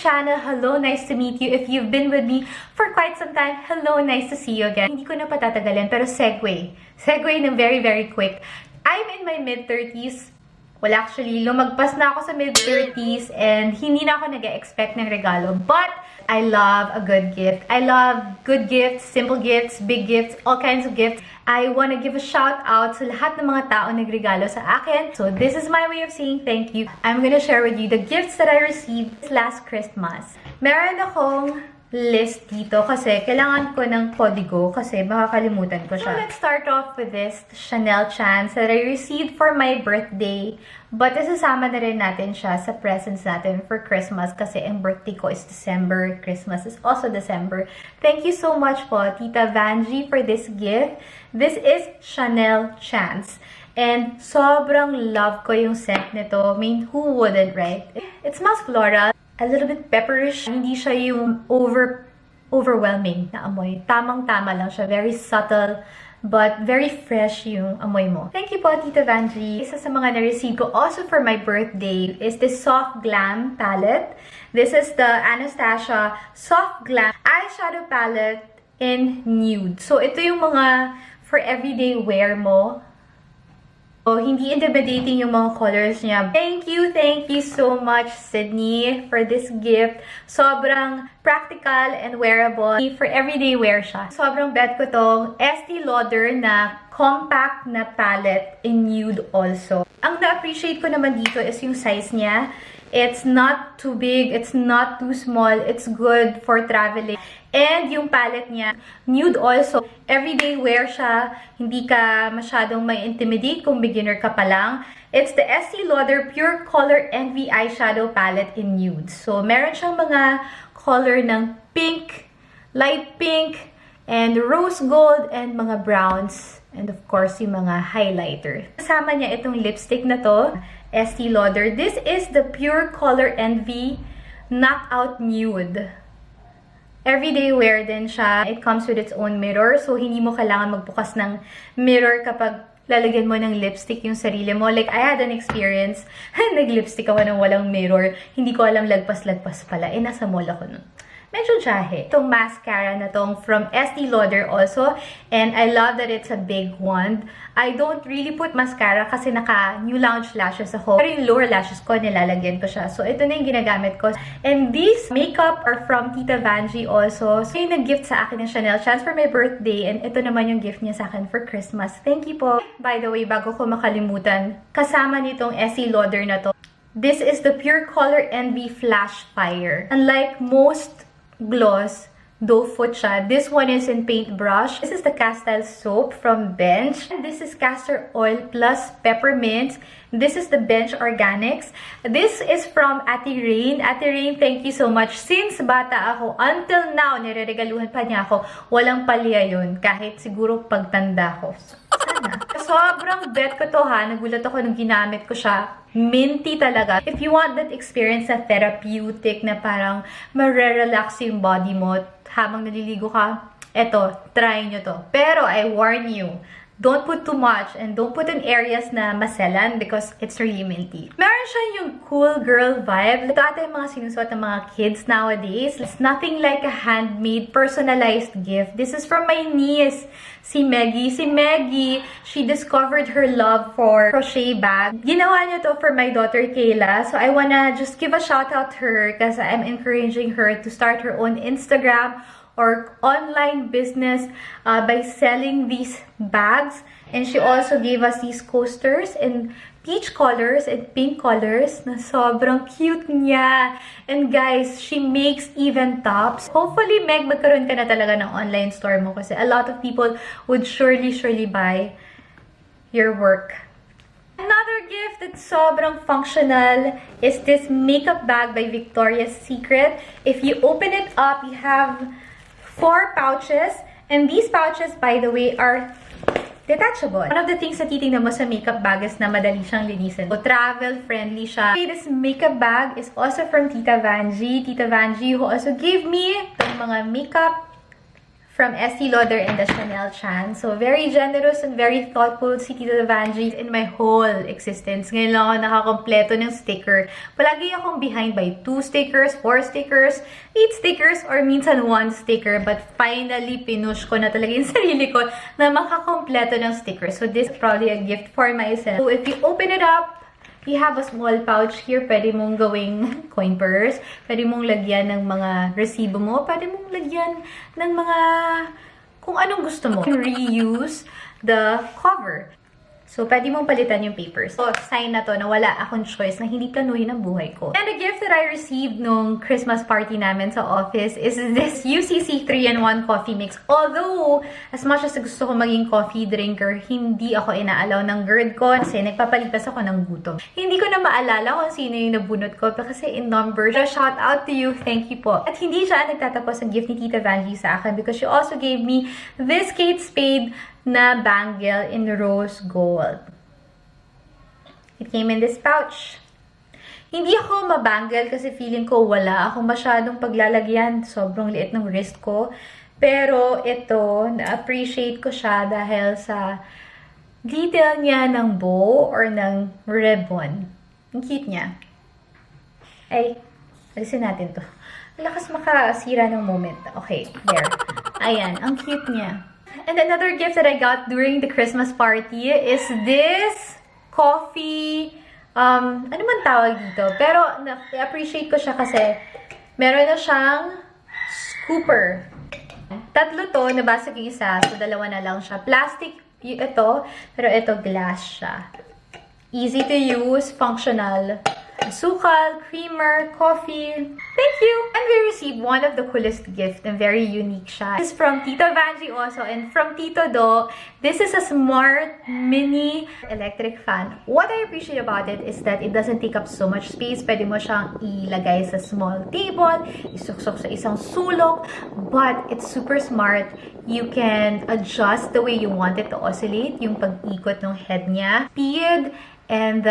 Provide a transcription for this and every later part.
channel. Hello, nice to meet you. If you've been with me for quite some time, hello, nice to see you again. Hindi ko na patatagalin, pero segue ng very, very quick. I'm in my mid-30s. Well, actually, lumagpas na ako sa mid-30s and hindi na ako nag-expect ng regalo. But I love a good gift. I love good gifts, simple gifts, big gifts, all kinds of gifts. I want to give a shout out sa lahat ng mga tao nagregalo sa akin. So this is my way of saying thank you. I'm gonna share with you the gifts that I received last Christmas. Meron akong list dito kasi kailangan ko ng kodigo kasi makakalimutan ko siya. So let's start off with this Chanel chance that I received for my birthday. But isasama na rin natin siya sa presents natin for Christmas kasi ang birthday ko is December. Christmas is also December. Thank you so much po, Tita Vanji, for this gift. This is Chanel chance. And sobrang love ko yung scent nito. I mean, who wouldn't, right? It smells floral. A little bit pepperish. Hindi siya yung overwhelming na amoy. Tamang-tama lang siya. Very subtle, but very fresh yung amoy mo. Thank you po, Tita Vanji. Isa sa mga na-receive ko also for my birthday is this Soft Glam palette. This is the Anastasia Soft Glam eyeshadow palette in nude. So, ito yung mga for everyday wear mo. So, hindi intimidating yung mga colors niya. Thank you so much, Sydney, for this gift. Sobrang practical and wearable. For everyday wear siya. Sobrang bet ko tong Estee Lauder na compact na palette in nude also. Ang na-appreciate ko naman dito is yung size niya. It's not too big, it's not too small, it's good for traveling. And yung palette niya, nude also. Everyday wear siya, hindi ka masyadong may intimidate kung beginner ka pa lang. It's the Estee Lauder Pure Color Envy Eyeshadow Palette in nude. So, meron siyang mga color ng pink, light pink, and rose gold, and mga browns. And of course, yung mga highlighter. Kasama niya itong lipstick na to, Estee Lauder. This is the Pure Color Envy Knockout Nude. Everyday wear din siya. It comes with its own mirror. So, hindi mo kailangan magbukas ng mirror kapag lalagyan mo ng lipstick yung sarili mo. Like, I had an experience. Nag-lipstick ako ng walang mirror. Hindi ko alam lagpas-lagpas pala. Nasa mall ako nun. Medyo jahe. Itong mascara na tong from Estee Lauder also. And I love that it's a big wand. I don't really put mascara kasi naka-New Lounge lashes ako. Pero yung lower lashes ko, nilalagyan ko siya. So, ito na yung ginagamit ko. And these makeup are from Tita Vanji also. So, yung nag-gift sa akin ng Chanel chance for my birthday. And ito naman yung gift niya sa akin for Christmas. Thank you po. By the way, bago ko makalimutan, kasama nitong Estee Lauder na to. This is the Pure Color Envy Flash Fire. Unlike most gloss, doe foot siya. This one is in paintbrush. This is the Castile soap from Bench. And this is castor oil plus peppermint. This is the Bench Organics. This is from Ate Rain. Ate Rain, thank you so much. Since bata ako, until now, nireregaluhan pa niya ako. Walang palya yun. Kahit siguro pagtanda ko. Sana. Sobrang bet ko to ha. Nagulat ako nung ginamit ko siya. Minty talaga. If you want that experience na therapeutic na parang marerelax yung body mo habang naliligo ka, eto, try nyo to. Pero I warn you, don't put too much and don't put in areas na maselan because it's really minty. Meron siya yung cool girl vibe. Ito ata yung mga sinusuot ng mga kids nowadays. It's nothing like a handmade, personalized gift. This is from my niece, si Maggie. Si Maggie, she discovered her love for crochet bag. Ginawa niya to for my daughter Kayla. So I wanna just give a shout out to her because I'm encouraging her to start her own Instagram or online business by selling these bags. And she also gave us these coasters in peach colors and pink colors na sobrang cute niya. And guys, she makes even tops. Hopefully, Meg, magkaroon ka na talaga ng online store mo kasi a lot of people would surely buy your work. Another gift that's sobrang functional is this makeup bag by Victoria's Secret. If you open it up, you have 4 pouches. And these pouches, by the way, are detachable. One of the things na titingnan mo sa makeup bag is na madali siyang linisin. So, travel-friendly siya. This makeup bag is also from Tita Vanji. Tita Vanji who also gave me yung mga makeup from Estee Lauder and the Chanel Chan. So, very generous and very thoughtful si Tita Vanjie in my whole existence. Ngayon lang ako nakakompleto ng sticker. Palagi akong behind by 2 stickers, 4 stickers, 8 stickers, or minsan 1 sticker. But finally, pinush ko na talaga yung sarili ko na makakompleto ng stickers. So, this is probably a gift for myself. So, if you open it up, you have a small pouch here. Pwede mong gawing coin purse. Pwede mong lagyan ng mga resibo mo. Pwede mong lagyan ng mga kung anong gusto mo. You can reuse the cover. So, pwede mong palitan yung papers. So, sign na to na wala akong choice na hindi planuhin ang buhay ko. And the gift that I received nung Christmas party namin sa office is this UCC 3-in-1 coffee mix. Although, as much as gusto ko maging coffee drinker, hindi ako inaalaw ng GERD ko kasi nagpapalipas ako ng gutom. Hindi ko na maalala kung sino yung nabunot ko kasi in number. So, shout out to you. Thank you po. At hindi siya nagtatapos ang gift ni Tita Vanjie sa akin because she also gave me this Kate Spade na bangle in rose gold. It came in this pouch. Hindi ako mabangle kasi feeling ko wala akong masyadong paglalagyan. Sobrang liit ng wrist ko. Pero ito, na-appreciate ko siya dahil sa detail niya ng bow or ng ribbon. Ang cute niya. Ay, alisin natin to. Lakas makasira ng moment. Okay, there. Ayan, ang cute niya. And another gift that I got during the Christmas party is this coffee, ano man tawag dito. Pero, na-appreciate ko siya kasi meron na siyang scooper. Tatlo to, nabasag yung isa. So, dalawa na lang siya. Plastic ito, pero ito glass siya. Easy to use, functional. Sukal, creamer, coffee. Thank you! And we received one of the coolest gifts and very unique siya. This is from Tita Vanjie also and from Tito Do. This is a smart mini electric fan. What I appreciate about it is that it doesn't take up so much space. Pwede mo siyang ilagay sa small table, isuksok sa isang sulok, but it's super smart. You can adjust the way you want it to oscillate, yung pag-ikot ng head niya. Speed and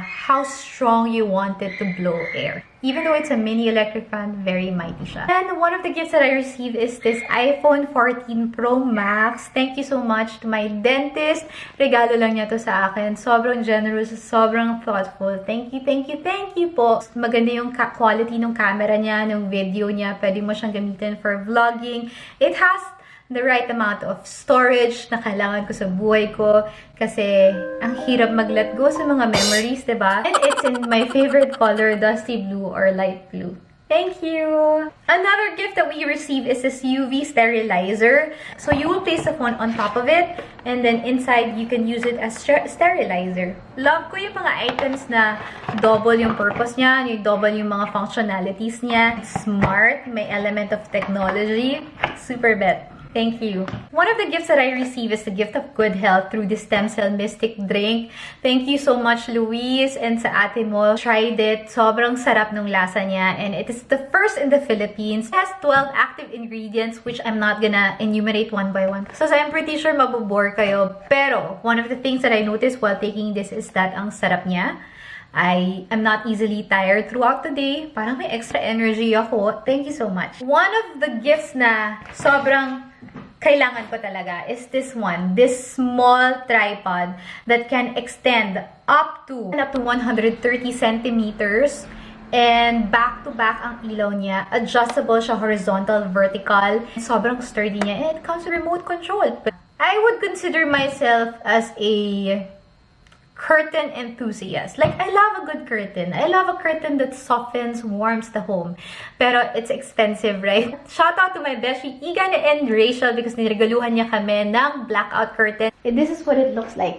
how strong you want it to blow air. Even though it's a mini electric fan, very mighty siya. And one of the gifts that I received is this iPhone 14 Pro Max. Thank you so much to my dentist. Regalo lang niya to sa akin. Sobrang generous, sobrang thoughtful. Thank you, thank you, thank you po. Maganda yung quality ng camera niya, ng video niya. Pwede mo siyang gamitin for vlogging. It has the right amount of storage na kailangan ko sa buhay ko kasi ang hirap mag-let go sa mga memories, diba? And it's in my favorite color, dusty blue or light blue. Thank you! Another gift that we received is this UV sterilizer. So you will place the phone on top of it and then inside you can use it as sterilizer. Love ko yung mga items na double yung purpose niya, yung double yung mga functionalities niya. It's smart, may element of technology. Super bet. Thank you. One of the gifts that I received is the gift of good health through the stem cell mystic drink. Thank you so much, Luis, and sa ate mo. Tried it. Sobrang sarap ng lasa niya. And it is the first in the Philippines. It has 12 active ingredients, which I'm not gonna enumerate one by one. So I'm pretty sure mabobore kayo. Pero, one of the things that I noticed while taking this is that ang sarap niya. I am not easily tired throughout the day. Parang may extra energy ako. Thank you so much. One of the gifts na sobrang kailangan ko talaga is this one. This small tripod that can extend up to 130 centimeters. And back-to-back ang ilaw niya. Adjustable siya, horizontal, vertical. Sobrang sturdy niya. And it comes with remote control. I would consider myself as a curtain enthusiast. Like, I love a good curtain. I love a curtain that softens, warms the home. Pero it's expensive, right? Shout out to my beshi, Igan and Rachel because niregaluhan niya kami ng blackout curtain. And this is what it looks like.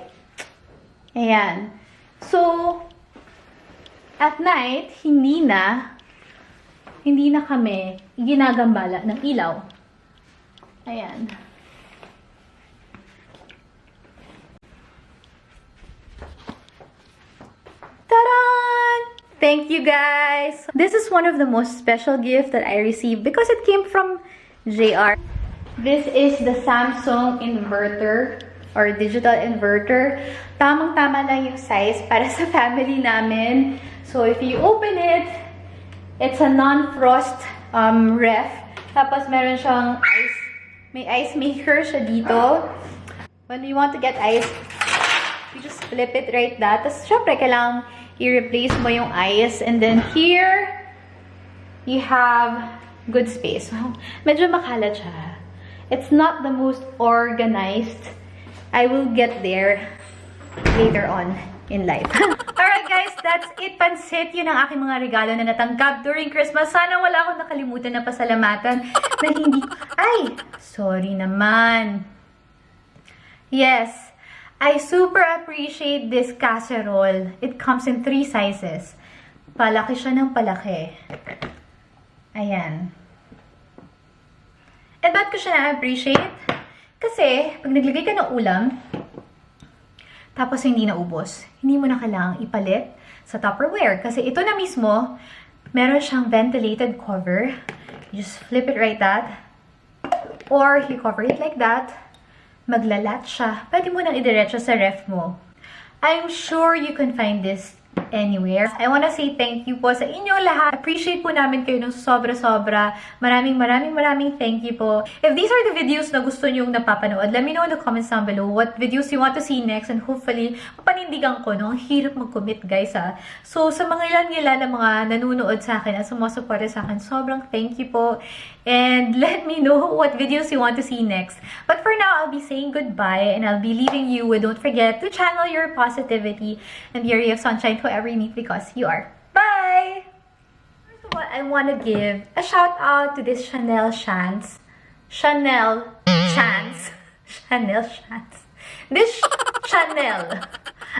Ayan. So, at night, hindi na kami ginagambala ng ilaw. Ayan. Ta-da! Thank you guys! This is one of the most special gifts that I received because it came from JR. This is the Samsung inverter or digital inverter. Tamang-tama lang yung size para sa family namin. So if you open it, it's a non-frost ref. Tapos meron siyang May ice maker siya dito. When you want to get ice, you just flip it right that. Tapos, syempre, kailangan i-replace mo yung ice. And then here, you have good space. Medyo makalat siya. It's not the most organized. I will get there later on in life. Alright guys, that's it. Pansit, yun ang aking mga regalo na natanggap during Christmas. Sana wala akong nakalimutan na pasalamatan na hindi ko... Ay! Sorry naman. Yes, I super appreciate this casserole. It comes in 3 sizes. Palaki siya ng palaki. Ayan. And ba't ko siya na-appreciate? Kasi, pag naglagay ka ng ulam, tapos hindi naubos, hindi mo na kailangang ipalit sa Tupperware. Kasi ito na mismo, meron siyang ventilated cover. You just flip it right that. Or you cover it like that. Maglalat siya. Pwede mo nang idiretso sa ref mo. I'm sure you can find this anywhere. I wanna say thank you po sa inyong lahat. Appreciate po namin kayo ng sobra-sobra. Maraming thank you po. If these are the videos na gusto nyong napapanood, let me know in the comments down below what videos you want to see next, and hopefully, mapanindigan ko, no? Ang hirap mag-commit, guys, ha? So, sa mga ilan na mga nanonood sa akin at sumusuporta sa akin, sobrang thank you po. And let me know what videos you want to see next. But for now, I'll be saying goodbye, and I'll be leaving you with, don't forget to channel your positivity and be a ray of sunshine to whoever you meet, because you are. Bye! First of all, I want to give a shout out to this Chanel Chance. Chanel Chance. Chanel Chance. This Chanel.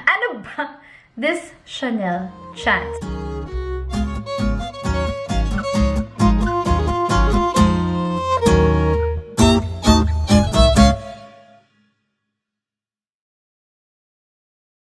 Ano ba? This Chanel Chance.